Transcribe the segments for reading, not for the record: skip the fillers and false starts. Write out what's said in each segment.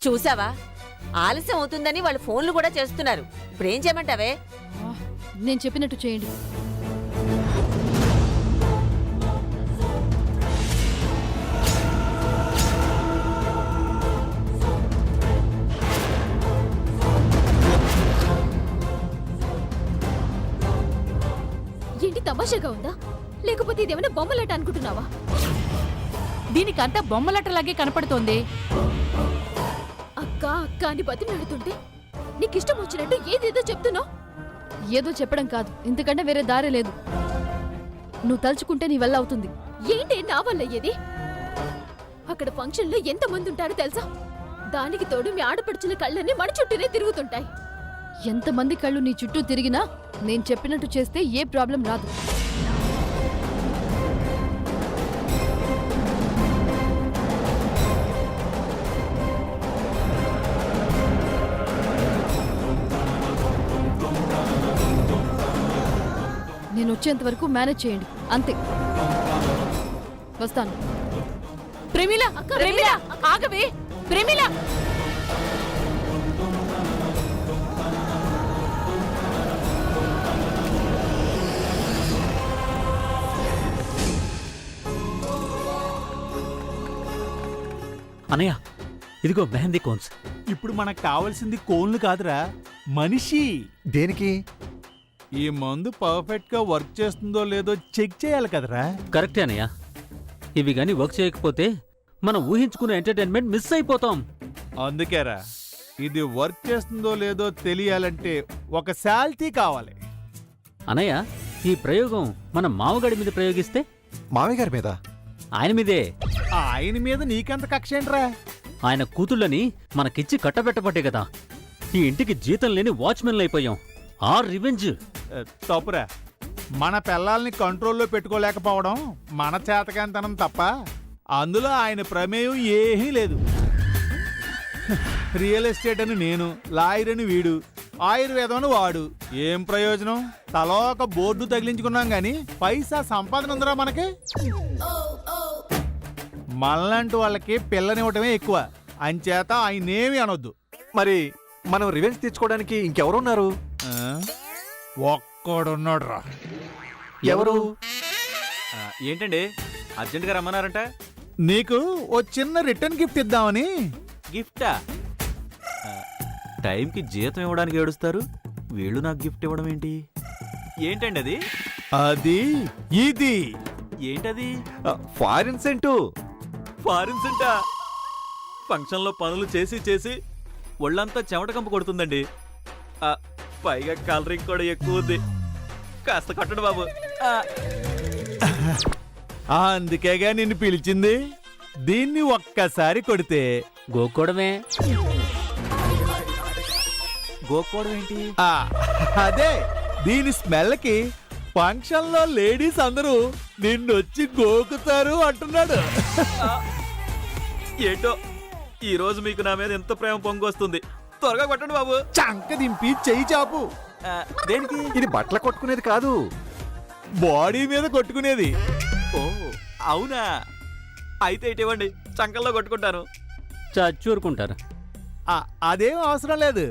చూసావా, ఆలస్యం అవుతుందని వాళ్ళు ఫోన్లు కూడా చేస్తున్నారు. ఇప్పుడేం చేయమంటావే? నేను చెప్పినట్టు చేయండి. ఏంటి తమాషాగా ఉందా, లేకపోతే ఇదేమైనా బొమ్మలాట అనుకుంటున్నావా? దీనికంతా బొమ్మలట్టలాగే కనపడుతోంది. అక్క అక్క అని బతిమాడుతుంటే నీకిష్టం వచ్చినట్టు ఏదేదో చెప్తున్నావు. ఏదో చెప్పడం కాదు, ఇంతకంటే వేరే దారి లేదు. నువ్వు తలుచుకుంటే నీ వల్ల అవుతుంది. ఏంటి నా వల్ల అయ్యేది? అక్కడ ఫంక్షన్లో ఎంతమంది ఉంటారో తెలుసా? దానికి తోడు మీ ఆడపడుచుల కళ్ళన్నీ మన చుట్టూనే తిరుగుతుంటాయి. ఎంతమంది కళ్ళు నీ చుట్టూ తిరిగినా నేను చెప్పినట్టు చేస్తే ఏ ప్రాబ్లం రాదు. నేను వచ్చేంత వరకు మేనేజ్ చేయండి, అంతే. వస్తాను. ప్రేమిల, ప్రేమిల, ఆగవే ప్రేమిల. అనయ్య, ఇదిగో మెహందీ కోన్స్. ఇప్పుడు మనకు కావాల్సింది కోన్లు కాదురా, మనిషి. దేనికి? ఈ మందు పర్ఫెక్ట్ గా వర్క్ చేస్తుందో లేదో చెక్ చేయాలి కదరా. కరెక్టే అనయ్య. ఇవి గాని వర్క్ చేయకపోతే మనం ఊహించుకునే ఎంటర్టైన్మెంట్ మిస్ అయిపోతాం. అందుకేరా, ఇది వర్క్ చేస్తుందో లేదో తెలియాలంటే ఒక శాల్తీ కావాలి. అనయ్య, ఈ ప్రయోగం మన మామగాడి మీద ప్రయోగిస్తే? మామయ్య గారి మీద? ఆయన మీదే. ఆయన మీద నీకెంత కక్షేంట్రా? ఆయన కూతుళ్ళని మనకిచ్చి కట్టబెట్టబట్టే కదా ఈ ఇంటికి జీతం లేని వాచ్మెన్లు అయిపోయాం. ఆ రివెంజ్ తప్పురా. మన పిల్లల్ని కంట్రోల్లో పెట్టుకోలేకపోవడం మన చేతకాంతనం తప్ప అందులో ఆయన ప్రమేయం ఏమీ లేదు. రియల్ ఎస్టేట్ అని నేను, లాయర్ అని వీడు, ఆయుర్వేదం అని వాడు. ఏం ప్రయోజనం? తలో ఒక బోర్డు తగిలించుకున్నాం గాని పైసా సంపాదన ఉందిరా మనకి? మనలాంటి వాళ్ళకి పిల్లనివ్వటమే ఎక్కువ. అంచేత ఆయనేమి అనొద్దు. మరి మనం రివెంజ్ తీర్చుకోవడానికి ఇంకెవరున్నారు? ఒక్కడున్నాడు రా. ఎవరు? ఏంటండి అర్జెంట్గా రమ్మన్నారంట? నీకు ఓ చిన్న రిటర్న్ గిఫ్ట్ ఇద్దామని. గిఫ్టా? టైంకి జీతం ఇవ్వడానికి ఏడుస్తారు, వీళ్ళు నాకు గిఫ్ట్ ఇవ్వడం ఏంటి? ఏంటండి అది? అది ఇది. ఏంటది? Foreign scent. ఫారిన్ సెంటా? ఫంక్షన్లో పనులు చేసి చేసి ఒళ్ళంతా చెమట కంపు కొడుతుందండి. పైగా కలరింగ్ కూడా ఎక్కువ ఉంది. కాస్త కట్టడు బాబు. అందుకేగా నిన్ను పిలిచింది. దీన్ని ఒక్కసారి కొడితే గోక్కోవడమే. గోక్కోవడం ఏంటి? అదే, దీని స్మెల్కి ఫంక్షన్ లో లేడీస్ అందరూ నిన్నొచ్చి గోకుతారు అంటున్నాడు. ఏంటో ఈ రోజు మీకు నా మీద ఎంత ప్రేమ పొంగొస్తుంది. త్వరగా కొట్టండి బాబు. చంక దింపి చెయ్యి చాపు. దేనికి? ఇది బట్టలు కొట్టుకునేది కాదు, బాడీ మీద కొట్టుకునేది. ఓ అవునా? అయితే ఇటువంటి చంకల్లో కొట్టుకుంటాను. చచ్చూరుకుంటారు. అదేం అవసరం లేదు.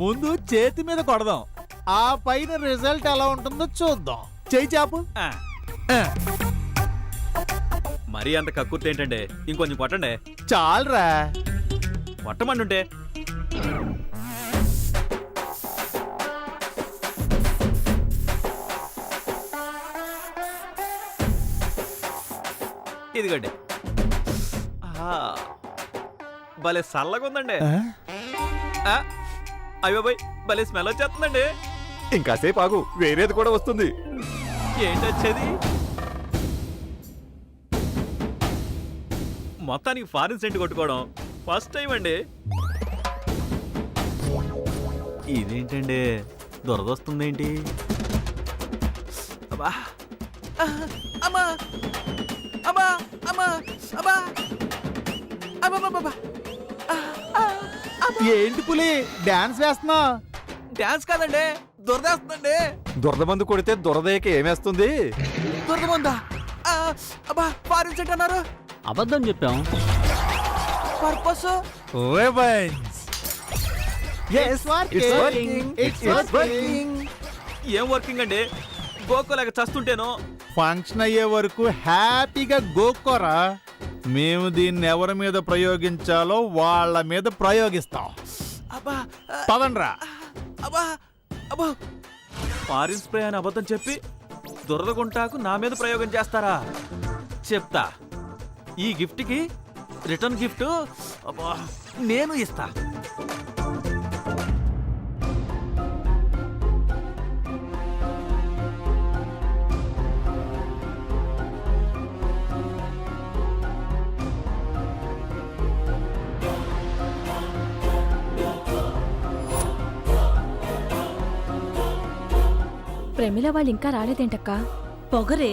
ముందు చేతి మీద కొడదాం, ఆ పైన రిజల్ట్ ఎలా ఉంటుందో చూద్దాం. చెయ్యి చాపు. మరీ అంత కక్కుర్తి ఏంటంటే ఇంకొంచెం కొట్టండి. చాలరా. కొట్టమంటుంటే. ఇదిగండి. భలే చల్లగా ఉందండి. అయ్యో బాయ్, భలే స్మెల్ వచ్చేస్తుందండి. ఇంకాసేపు ఆగు, వేరేది కూడా వస్తుంది. ఏంటొచ్చేది? మొత్తానికి ఫారిన్ సెంట్ కొట్టుకోవడం ఫస్ట్ టైం అండి. ఇదేంటండి దురదొస్తుందేంటి? అబ్బా అమ్మా అమ్మా అమ్మా అబ్బా అబ్బా. ఏంటి పులి డాన్స్ వేస్తున్నా? డాన్స్ కాదండి, దురదేస్తుందండి. దురద మందు కొడితే దురదయ్యకి ఏమేస్తుంది? దురదమందా? అబ్బా ఫారిన్ సెంట్ అన్నారు. అబద్ధం చెప్పాం. Purpose revenge Yes, it's working. It's working. ఏం వర్కింగ్ అండి గోకోలేక చస్తుంటేనో. ఫంక్షన్ అయ్యే వరకు హ్యాపీగా గోక్కోరా. మేము దీన్ని ఎవరి మీద ప్రయోగించాలో వాళ్ళ మీద ప్రయోగిస్తాం. అబ్బా పదండ్రా. అబ్బా అబ్బా ఫారిన్ స్ప్రే అని అబద్ధం చెప్పి దురదగుంటాకు నా మీద ప్రయోగం చేస్తారా? చెప్తా. ఈ గిఫ్ట్కి రిటర్న్ గిఫ్ట్ అబ్బా నేను ఇస్తా. ప్రమిళ వాళ్ళు ఇంకా రాలేదేంటక్కా? పొగరే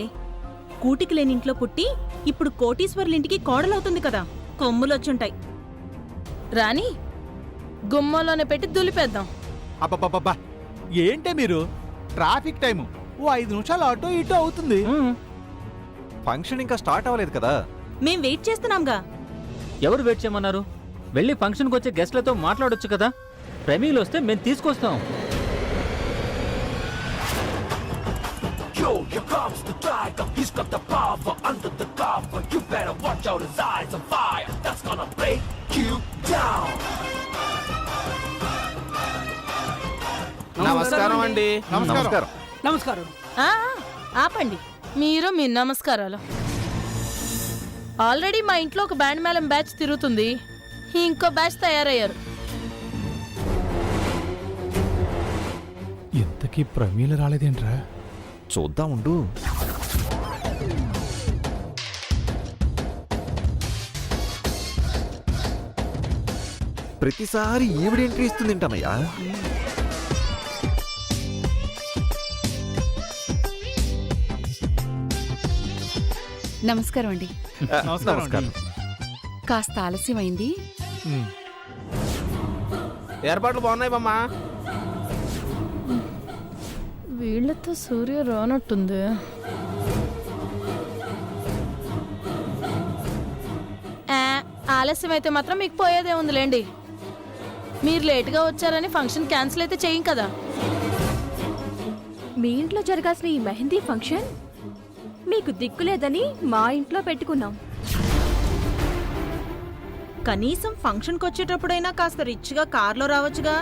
కూటికి లేని ఇంట్లో పుట్టి ఇప్పుడు కోటీశ్వర్లింటికి కోడలవుతుంది కదా, కొమ్ములొచ్చుంటాయి. రాణి గుమ్మంలోనే పెట్టి దులిపేద్దాం. అబ్బబ్బబ్బా ఏంటే మీరు? ట్రాఫిక్ టైము ఓ 5 నిమిషాలు అటో ఇటో అవుతుంది. ఫంక్షన్ ఇంకా స్టార్ట్ అవ్వలేదు కదా. మేం వెయిట్ చేస్తున్నాంగా. ఎవరు వెయిట్ చేయమన్నారు? వెళ్ళి ఫంక్షన్కి వచ్చే గెస్ట్లతో మాట్లాడొచ్చు కదా. ప్రేమీలు వస్తే మేము తీసుకొస్తాం. Yo, here comes the tiger. He's got the power under the cover. You better watch out, his eyes on fire. That's gonna break you down. నమస్కారం అండి. నమస్కారం. నమస్కారం. ఆపండి మీరు మీ నమస్కారాలు. ఆల్రెడీ మా ఇంట్లో ఒక బ్యాండ్ మేళం బ్యాచ్ తిరుగుతుంది, ఇంకో బ్యాచ్ తయారయ్యారు. ఇంతకీ ప్రమీల రాలేదేంట్రా? చూద్దాం ఉండు. ప్రతిసారి ఈవిడ ఎంట్రీ ఇస్తుంది ఏంటన్నయ్యా? నమస్కారం అండి. నమస్కారం. కాస్త ఆలస్యమైంది. ఏర్పాట్లు బాగున్నాయి బామ్మా. వీళ్ళతో సూర్య రానట్టుంది. ఆలస్యం అయితే మాత్రం మీకు పోయేదే ఉందిలేండి. మీరు లేటుగా వచ్చారని ఫంక్షన్ క్యాన్సిల్ అయితే చేయం కదా. మీ ఇంట్లో జరగాల్సిన ఈ మెహందీ ఫంక్షన్ మీకు దిక్కులేదని మా ఇంట్లో పెట్టుకున్నాం. కనీసం ఫంక్షన్కి వచ్చేటప్పుడైనా కాస్త రిచ్గా కార్లో రావచ్చుగా.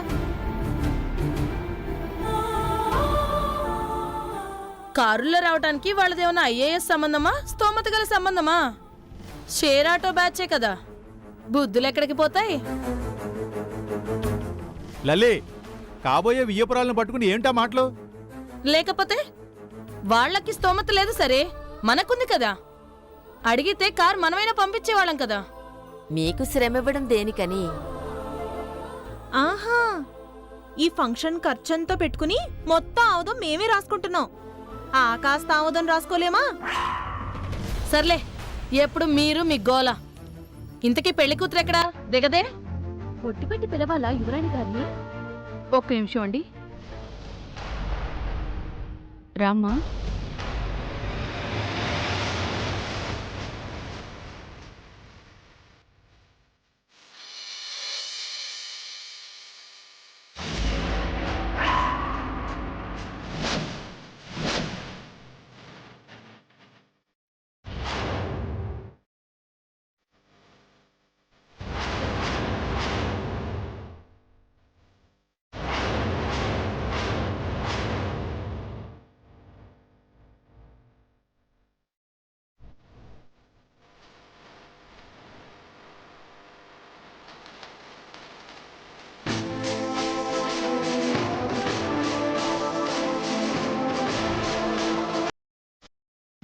కారులో రావడానికి వాళ్ళదేమన్నా ఐఏఎస్ సంబంధమా, స్తోమత గల సంబంధమా? షేర్ ఆటో బ్యాచే కదా, బుద్ధులు ఎక్కడికి పోతాయి? లలే కాబోయే వియ్యపురాలను పట్టుకుని ఏంటా మాటలు? లేకపోతే వాళ్ళకి స్తోమత లేదు సరే, మనకుంది కదా. అడిగితే కార్ మనమైనా పంపించేవాళ్ళం కదా. మీకు శ్రమ ఇవ్వడం దేనికని? ఆహా, ఈ ఫంక్షన్ ఖర్చంతా పెట్టుకుని మొత్తం ఆవుదం మేమే రాసుకుంటున్నాం. ఆ కాస్త ఆవుదం రాసుకోలేమా? సర్లే, ఎప్పుడు మీరు మీ గోల. ఇంతకీ పెళ్లి కూతురు ఎక్కడా? దిగదే. ఒట్టిపెట్టి పిలవాలా యువరాణి గారిని? ఒక్క నిమిషం అండి. రామ్మా.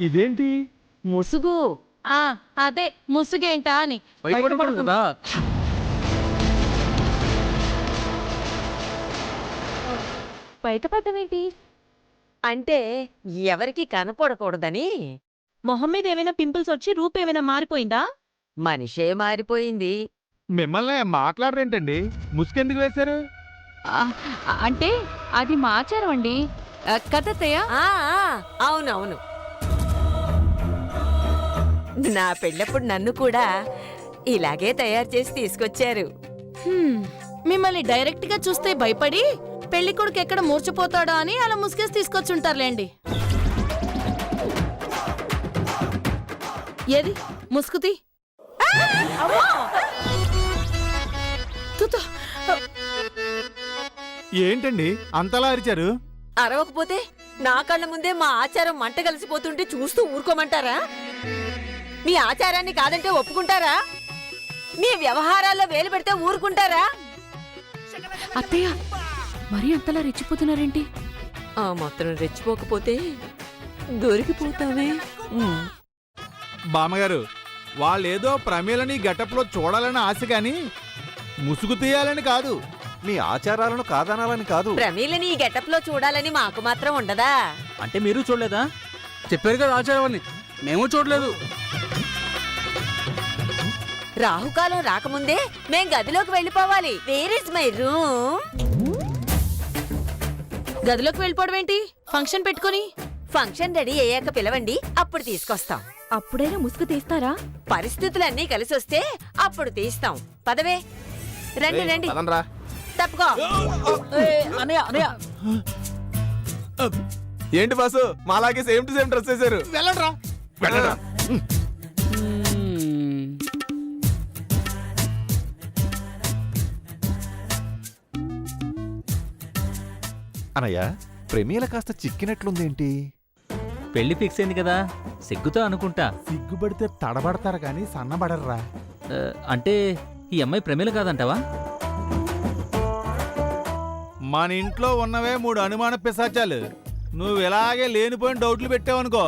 ఇదేంటి ముసుగు? అదే ముసుగేంటా అని. బయటపడ్డమేంటి? అంటే ఎవరికి కనపడకూడదని. మొహం మీద ఏమైనా పింపుల్స్ వచ్చి రూపు ఏమైనా మారిపోయిందా? మనిషే మారిపోయింది. మిమ్మల్ని మాట్లాడరేంటండి? ముసుకెందుకు వేశారు? అంటే అది మా ఆచారం అండి. కథతయ్య. అవునవును. నా పెళ్ళప్పుడు నన్ను కూడా ఇలాగే తయారు చేసి తీసుకొచ్చారు. మిమ్మల్ని డైరెక్ట్ గా చూస్తే భయపడి పెళ్లి కొడుకు ఎక్కడ మూర్చిపోతాడో అని అలా ముసుగేసి తీసుకొచ్చుంటారులేండి. ఏది ముసుగుతి? ఏంటండి అంతలా అరిచారు? అరవకపోతే నా కళ్ళ ముందే మా ఆచారం మంట కలిసిపోతుంటే చూస్తూ ఊరుకోమంటారా? మీ ఆచారాన్ని కాదంటే ఒప్పుకుంటారా? మీ వ్యవహారాల్లో వేలు పెడితే ఊరుకుంటారా? అత్తయ్య మరీ అంతలా రెచ్చిపోతున్నారేంటి? ఆ మాత్రం రెచ్చిపోకపోతే దొరికిపోతావే. బామ్మగారు, వాళ్ళేదో ప్రమేలని గెటప్లో చూడాలని ఆశ గాని ముసుగు తీయాలని కాదు. మీ ఆచారాలను కాదనాలని కాదు. ప్రమీలని ఈ గెటప్ లో చూడాలని మాకు మాత్రం ఉండదా? అంటే మీరు చూడలేదా? చెప్పారు కదా ఆచారాన్ని, మేము చూడలేదు. రాహుకాలం రాకముందే మేం గదిలోకి వెళ్ళిపోవాలి. Where is my room? గదిలోకి వెళ్ళిపోవడం ఏంటి? ఫంక్షన్ పెట్టుకుని ఫంక్షన్ రెడీ అయ్యాక పిలవండి, అప్పుడు తీసుకొస్తాం. అప్పుడైనా ముసుగు తీస్తారా? పరిస్థితులన్నీ కలిసి వస్తే అప్పుడు తీస్తాం. పదవే, రండి రండి, తప్పుకో. ఏంటి బాసు మాలాగే సేమ్ టు సేమ్ డ్రెస్ వేశారు? వెళ్ళండ్రా. అనయ్య, ప్రమీల కాస్త చిక్కినట్లుందేంటి? పెళ్లి ఫిక్స్ అయింది కదా, సిగ్గుతో అనుకుంటా. సిగ్గుపడితే తడబడతారు కానీ సన్నబడర్రా. అంటే ఈ అమ్మాయి ప్రమేల కాదంటావా? మన ఇంట్లో ఉన్నవే 3 అనుమాన పిశాచాలు. నువ్వు ఇలాగే లేనిపోయిన డౌట్లు పెట్టావనుకో,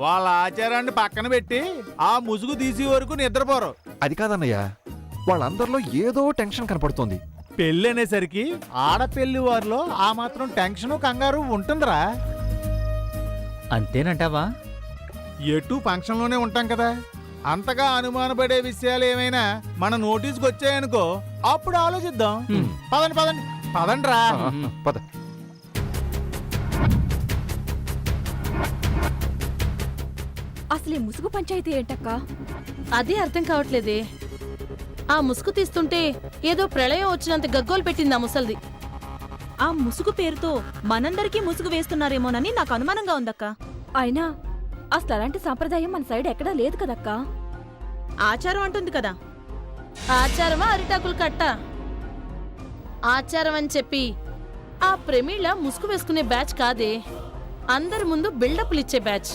వాళ్ళ ఆచారాన్ని పక్కన పెట్టి ఆ ముసుగు తీసే వరకు నిద్రపోరు. అది కాదన్నయ్య, వాళ్ళందరిలో ఏదో టెన్షన్ కనపడుతోంది. పెళ్ళి అనేసరికి ఆడపెళ్లి వారిలో ఆ మాత్రం టెన్షన్ కంగారు ఉంటుందిరా. అంతేనంటావా? ఎటు ఫంక్షన్లోనే ఉంటాం కదా, అంతగా అనుమానపడే విషయాలు ఏమైనా మన నోటీస్కి వచ్చాయనుకో, అప్పుడు ఆలోచిద్దాం. పదండి పదండి పదండ్రా. పద. అసలు ఈ ముసుగు పంచాయతీ ఏంటక్కా? అదే అర్థం కావట్లేదే. ఆ ముసుగు తీస్తుంటే ఏదో ప్రళయం వచ్చినంత గగ్గోలు పెట్టింది ఆ ముసల్ది. ఆ ముసుగు పేరుతో మనందరికీ ముసుగు వేస్తున్నారేమోనని నాకు అనుమానంగా ఉందక్కా. అయినా అసలు అలాంటి సంప్రదాయం మన సైడ్ ఎక్కడా లేదు కదక్కా. ఆచారం అంటుంది కదా. ఆచారమా అరిటాకులు కట్ట? ఆచారం అని చెప్పి ఆ ప్రమీళ ముసుగు వేసుకునే బ్యాచ్ కాదే, అందరి ముందు బిల్డప్లు ఇచ్చే బ్యాచ్.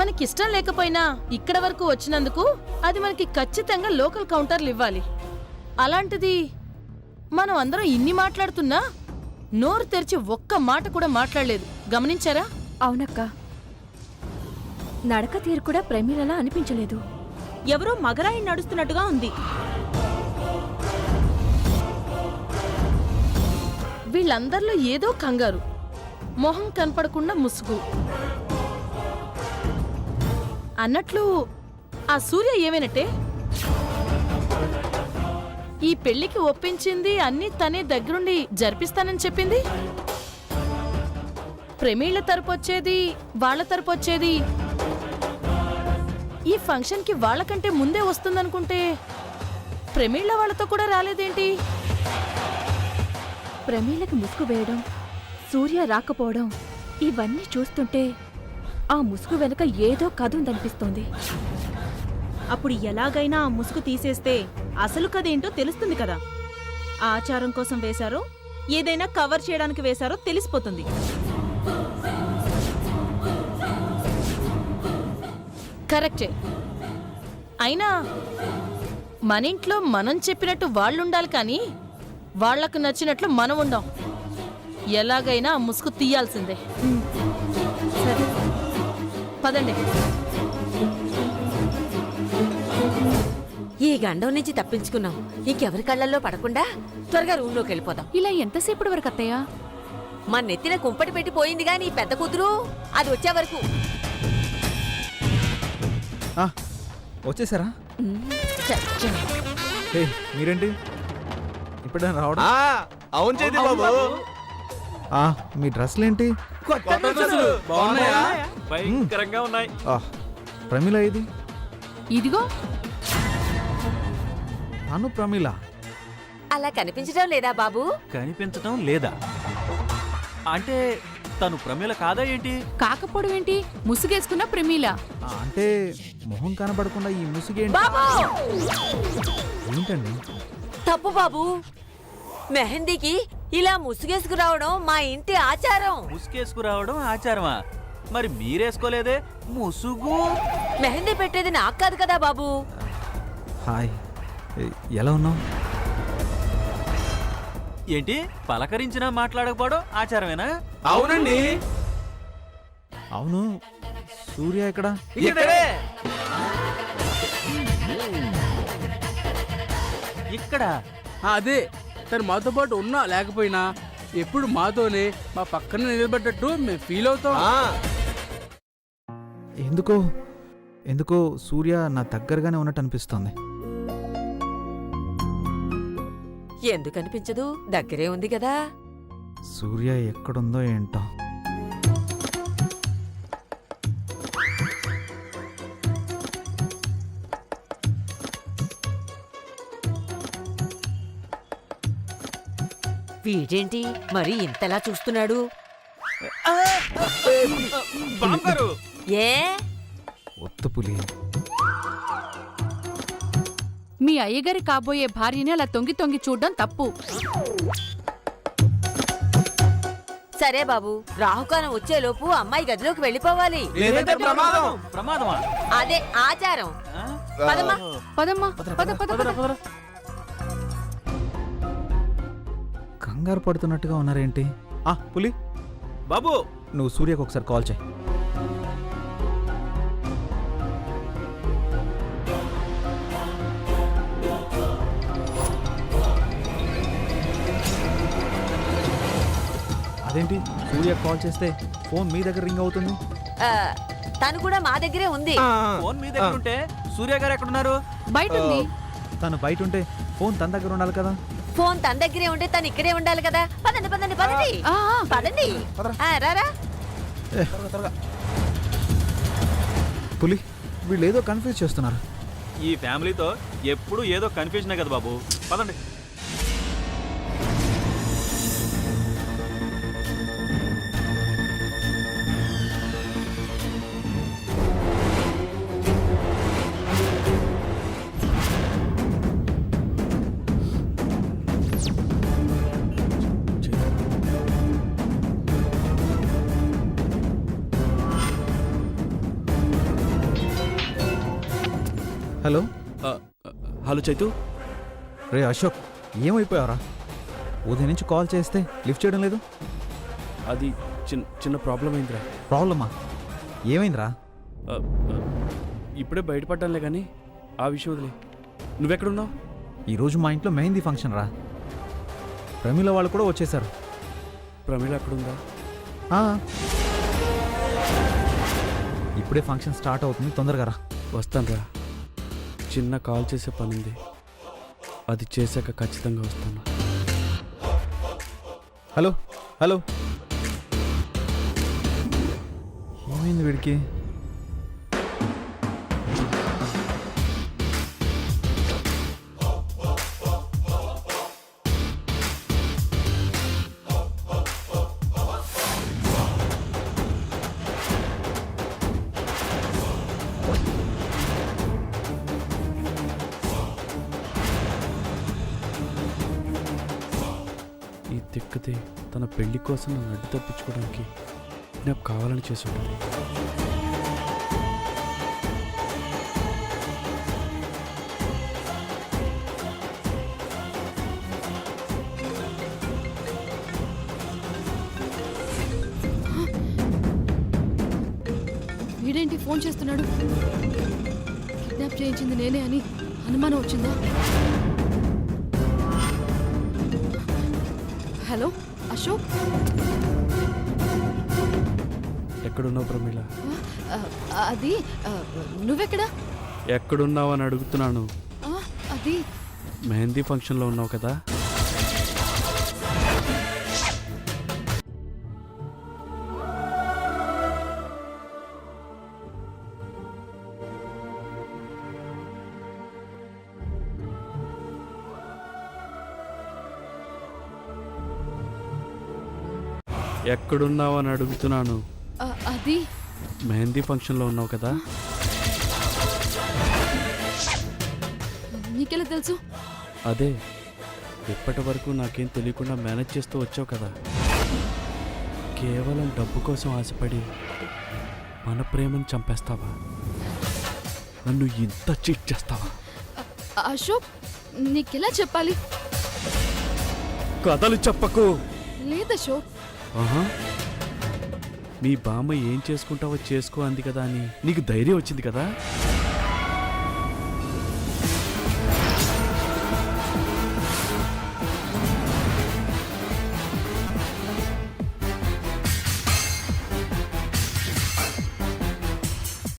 మనకిష్టం లేకపోయినా ఇక్కడ వరకు వచ్చినందుకు అది మనకి ఖచ్చితంగా లోకల్ కౌంటర్లు ఇవ్వాలి. అలాంటిది మనం అందరం ఇన్ని మాట్లాడుతున్నా నోరు తెరిచి ఒక్క మాట కూడా మాట్లాడలేదు. గమనించారా? అవునక్క, నడక తీరు కూడా ప్రమీలలా అనిపించలేదు. ఎవరో మగరాయి నడుస్తున్నట్టుగా ఉంది. వీళ్ళందరిలో ఏదో కంగారు, మొహం కనపడకుండా ముసుగు. అన్నట్లు ఆ సూర్య ఏమైనట్టే? ఈ పెళ్లికి ఒప్పించింది, అన్ని తనే దగ్గరుండి జరిపిస్తానని చెప్పింది. ప్రమీళ్ల తరపొచ్చేది, వాళ్ళ తరపొచ్చేది. ఈ ఫంక్షన్కి వాళ్ళకంటే ముందే వస్తుందనుకుంటే ప్రమీళ్ల వాళ్ళతో కూడా రాలేదేంటి? ప్రమీలకి ముసుగు వేయడం, సూర్య రాకపోవడం, ఇవన్నీ చూస్తుంటే ఆ ముసుగు వెనుక ఏదో కథ ఉందనిపిస్తోంది. అప్పుడు ఎలాగైనా ఆ ముసుగు తీసేస్తే అసలు కదేంటో తెలుస్తుంది కదా. ఆచారం కోసం వేశారో ఏదైనా కవర్ చేయడానికి వేశారో తెలిసిపోతుంది. కరెక్టే. అయినా మన ఇంట్లో మనం చెప్పినట్టు వాళ్ళుండాలి కానీ వాళ్లకు నచ్చినట్లు మనం ఉండం. ఎలాగైనా ఆ ముసుగు తీయాల్సిందే. సరే పదండి. ఈ గండం నుంచి తప్పించుకున్నాం. ఇంకెవరి కళ్ళల్లో పడకుండా త్వరగా రూమ్లోకి వెళ్ళిపోదాం. ఇలా ఎంతసేపటి వరకు అత్తయ్య? మన నెత్తిన కుంపటి పెట్టి పోయిందిగా నీ పెద్ద కూతురు, అది వచ్చే వరకు. వచ్చేసారా? మీరేంటి ఇప్పుడు రావడం? అవును చేతి బాబు. మీ డ్రెస్లేంటి? భయంకరంగా ఉన్నాయి. ప్రమిళ ఇది ఇదిగో తను ప్రమీల. అలా కనిపించడం లేదా బాబు? కనిపించటం లేదా అంటే తను ప్రమీల కాదా ఏంటి? కాకపోవడం ఏంటి? ముసుగేసుకున్న ప్రమీల. అంటే మొహం కనబడకుండా ఈ ముసుగేంటి? బాబు ఏంటండి? తప్పు బాబు. మెహందీకి ఇలా ముసుగేసుకు రావడం మా ఇంటి ఆచారం. ముసుగేసుకురావడం ఆచారమా? మరి మీరేసుకోలేదే ముసుగు? మెహందీ పెట్టేది నాకు కాదు కదా బాబు. హాయ్, ఎలా ఉన్నావు? ఏంటి పలకరించినా మాట్లాడకపోవడం ఆచారమేనా? అవునండి. అవును, సూర్య ఎక్కడ? ఇక్కడే. ఇక్కడ అదే తను మాతో పాటు ఉన్నా లేకపోయినా ఎప్పుడు మాతోనే మా పక్కన నిలబడ్డట్టు మేము ఫీల్ అవుతాం. ఎందుకో సూర్య నా దగ్గరగానే ఉన్నట్టు అనిపిస్తోంది. ఎందుకు అనిపించదు? దగ్గరే ఉంది కదా. సూర్య ఎక్కడుందో ఏంటో. వీడేంటి మరి ఇంతలా చూస్తున్నాడు? బాంగారు ఏ ఒత్తు పులి. మీ అయ్యగారి కాబోయే భార్యని అలా తొంగి తొంగి చూడడం తప్పు. సరే బాబు, రాహుకాలం వచ్చేలోపు అమ్మాయి గదిలోకి వెళ్ళిపోవాలి. లేదంటే ప్రమాదం. ప్రమాదమా? అదే ఆచారం. ఆ? పదమ్మా. పదమ్మా పద పద పద. కంగారు పడుతున్నట్టుగా ఉన్నారేంటి? పులి, బాబు నువ్వు సూర్యకు ఒకసారి కాల్ చేయి. అదేంటి సూర్య కాల్ చేస్తే ఫోన్ మీ దగ్గర రింగ్ అవుతుంది? ఆ, తను కూడా మా దగ్గరే ఉంది. ఫోన్ మీ దగ్గర ఉంటే సూర్య గారు ఎక్కడున్నారు? బయట ఉంది. తను బయట ఉంటే ఫోన్ తన దగ్గర ఉండాలి కదా. ఫోన్ తన దగ్గరే ఉంటే తను ఇక్కడే ఉండాలి కదా. పదండి పదండి పదండి ఆ, ఆ. పదండి. రారా. పులి, వీళ్ళు ఏదో కన్ఫ్యూజ్ చేస్తున్నారు. ఈ ఫ్యామిలీతో ఎప్పుడు ఏదో కన్ఫ్యూజనే కదా బాబు. పదండి. హలో. హలో చైతు. రే అశోక్, ఏమైపోయావరా? ఉదయం నుంచి కాల్ చేస్తే లిఫ్ట్ చేయడం లేదు. అది చిన్న ప్రాబ్లం అయిందిరా. ప్రాబ్లమా? ఏమైందిరా? ఇప్పుడే బయటపడ్డానులే కానీ ఆ విషయం వదిలే. నువ్వెక్కడున్నావు? ఈరోజు మా ఇంట్లో మెహందీ ఫంక్షన్ రా. ప్రమీల వాళ్ళు కూడా వచ్చేసారు. ప్రమీల ఎక్కడుందా? ఇప్పుడే ఫంక్షన్ స్టార్ట్ అవుతుంది, తొందరగా రా. వస్తానురా. చిన్న కాల్ చేసే పని ఉంది, అది చేశాక ఖచ్చితంగా వస్తాను. హలో హలో, ఏమైంది వీడికి? ఈ తిక్కతే తన పెళ్లి కోసం నన్ను అడ్డు తప్పించుకోవడానికి నాకు కావాలని చేసి ఉంటుంది. వీడేంటి ఫోన్ చేస్తున్నాడు? కిడ్నాప్ చేయించింది నేనే అని అనుమానం వచ్చిందా? హలో అశోక్, ఎక్కడున్నావు ప్రమీల? అది నువ్వెక్కడా? ఎక్కడున్నావు అని అడుగుతున్నాను. అది మెహందీ ఫంక్షన్లో ఉన్నావు కదా. ఎక్కడున్నావు అని అడుగుతున్నాను. అది మెహందీ ఫంక్షన్లో ఉన్నావు కదా. నీకెలా తెలుసు? అదే ఇప్పటి వరకు నాకేం తెలియకుండా మేనేజ్ చేస్తూ వచ్చావు కదా. కేవలం డబ్బు కోసం ఆశపడి మన ప్రేమను చంపేస్తావా? నన్ను ఇంత చీట్ చేస్తావా? అశోక్, నీకెలా చెప్పాలి? కథలు చెప్పకు. లేదశోక్. ఆహా, మీ బామ్మ ఏం చేసుకుంటావో చేసుకో అంది కదా అని నీకు ధైర్యం వచ్చింది కదా.